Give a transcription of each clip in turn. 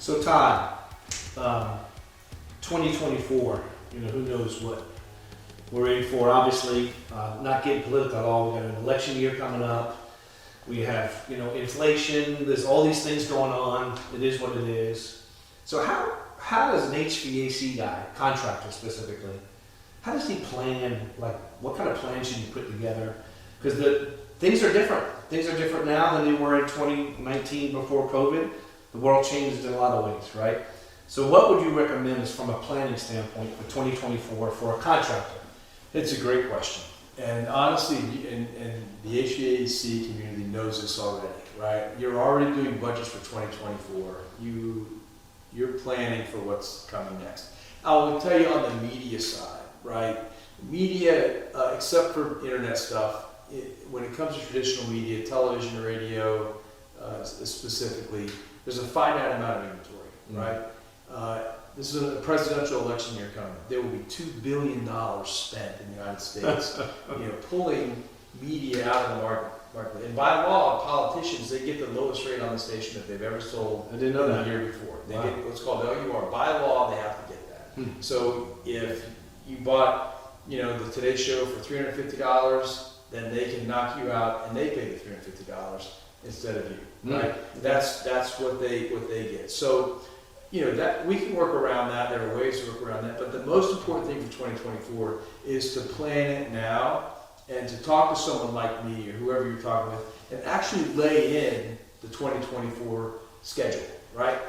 So Todd, 2024, who knows what we're in for. Obviously, not getting political at all. We got an election year coming up. We have, inflation. There's all these things going on. It is what it is. So how does an HVAC guy, contractor specifically, how does he plan? Like, what kind of plan should he put together? Because things are different. Things are different now than they were in 2019 before COVID. The world changed in a lot of ways, right? So what would you recommend is from a planning standpoint for 2024 for a contractor? It's a great question. And honestly, and the HVAC community knows this already, right? You're already doing budgets for 2024. You're planning for what's coming next. I will tell you on the media side, right? Media, except for internet stuff, when it comes to traditional media, television, radio, specifically, there's a finite amount of inventory, right? This is a presidential election year coming. There will be $2 billion spent in the United States, pulling media out of the market. And by law, politicians, they get the lowest rate on the station that they've ever sold. I didn't know that. The year before. They get what's called LUR. By law, they have to get that. So if you bought, the Today Show for $350, then they can knock you out, and they pay the $350 instead of you, right? That's what they get. So, that we can work around that. There are ways to work around that. But the most important thing for 2024 is to plan it now and to talk to someone like me or whoever you're talking with and actually lay in the 2024 schedule, right?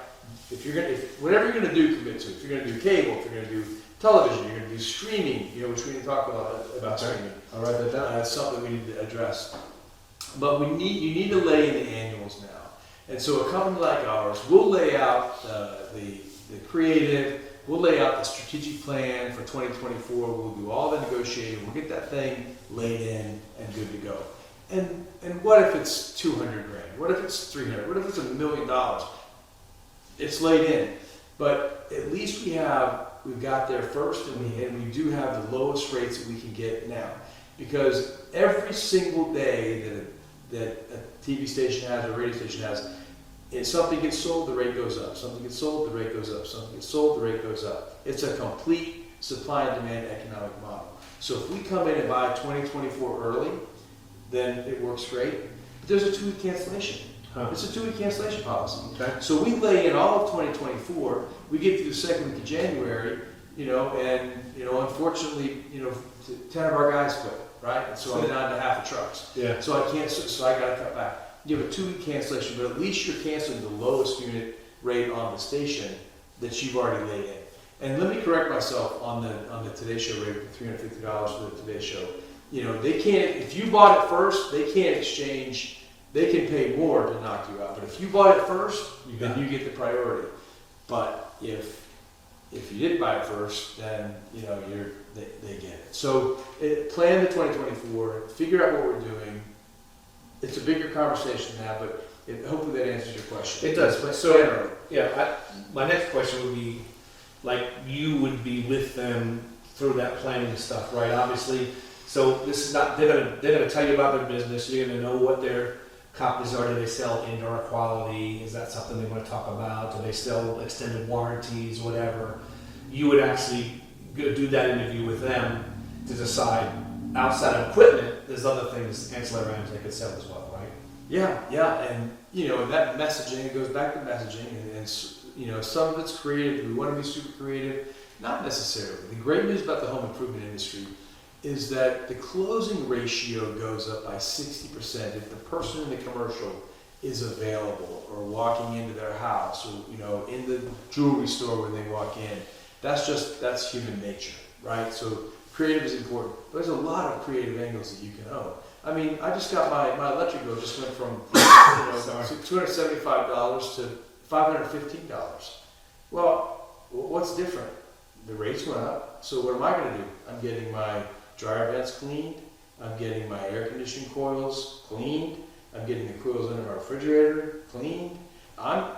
Whatever you're going to do, commit to. If you're going to do cable, if you're going to do television, you're going to do streaming, which we didn't talk about streaming. I'll write that down. That's something we need to address. But you need to lay in the annuals now. And so a company like ours, we'll lay out the creative, we'll lay out the strategic plan for 2024, we'll do all the negotiating, we'll get that thing laid in and good to go. And what if it's 200 grand? What if it's 300? What if it's $1 million? It's laid in. But at least we've got there first, and we do have the lowest rates that we can get now. Because every single day that a TV station has or a radio station has, if something gets sold, the rate goes up. Something gets sold, the rate goes up. Something gets sold, the rate goes up. It's a complete supply and demand economic model. So if we come in and buy 2024 early, then it works great. But there's a 2-week cancellation. It's a 2-week cancellation policy. Okay. So we lay in all of 2024. We get through the second week of January, and unfortunately, 10 of our guys quit. Right, and so I'm down to half the trucks. Yeah. So I can't. So I got to cut back. You have a 2-week cancellation, but at least you're canceling the lowest unit rate on the station that you've already laid in. And let me correct myself on the Today Show rate of $350 for the Today Show. They can't. If you bought it first, they can't exchange. They can pay more to knock you out. But if you bought it first, then you get the priority. But if you didn't buy it first, then they get it. So plan the 2024, figure out what we're doing. It's a bigger conversation now, but hopefully that answers your question. It does. So my next question would be, like, you would be with them through that planning stuff, right? Obviously. So this is not. They're gonna tell you about their business. You're gonna know what their copies are. Do they sell indoor quality? Is that something they want to talk about? Do they sell extended warranties? Whatever. You would actually do that interview with them to decide, outside of equipment, there's other things, ancillary items they could sell as well, right? Yeah, and that messaging, it goes back to messaging, and some of it's creative. We want to be super creative, not necessarily. The great news about the home improvement industry is that the closing ratio goes up by 60% if the person in the commercial is available or walking into their house or in the jewelry store when they walk in. That's human nature, right? So creative is important. But there's a lot of creative angles that you can own. I mean, I just got my electric bill just went from $275 to $515. Well, what's different? The rates went up. So what am I going to do? I'm getting my dryer vents cleaned. I'm getting my air conditioning coils cleaned. I'm getting the coils under my refrigerator cleaned. I'm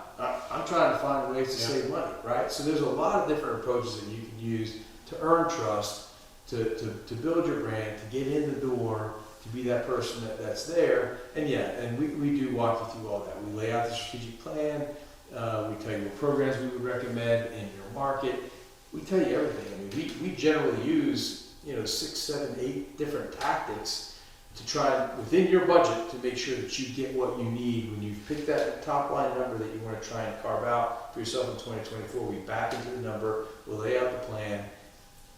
trying to find ways to save money, right? So there's a lot of different approaches that you can use to earn trust, to build your brand, to get in the door, to be that person that's there. And we do walk you through all that. We lay out the strategic plan. We tell you what programs we would recommend in your market. We tell you everything. I mean, we generally use, 6, 7, 8 different tactics to try within your budget to make sure that you get what you need. When you pick that top line number that you want to try and carve out for yourself in 2024, we back into the number, we'll lay out the plan.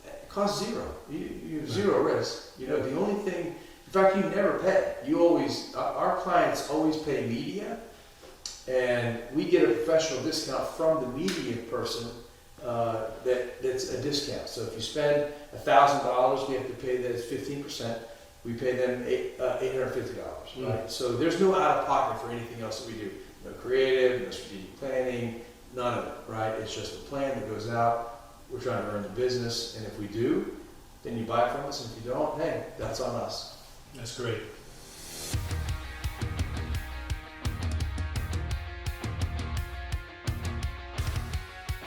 It costs zero. You have zero risk. The only thing, in fact, you never pay. Our clients always pay media, and we get a professional discount from the media person that's a discount. So if you spend $1,000, we have to pay that as 15%. We pay them $850, right? So there's no out of pocket for anything else that we do. No creative, no strategic planning, none of it, right? It's just a plan that goes out. We're trying to earn the business, and if we do, then you buy it from us. And if you don't, hey, that's on us. That's great.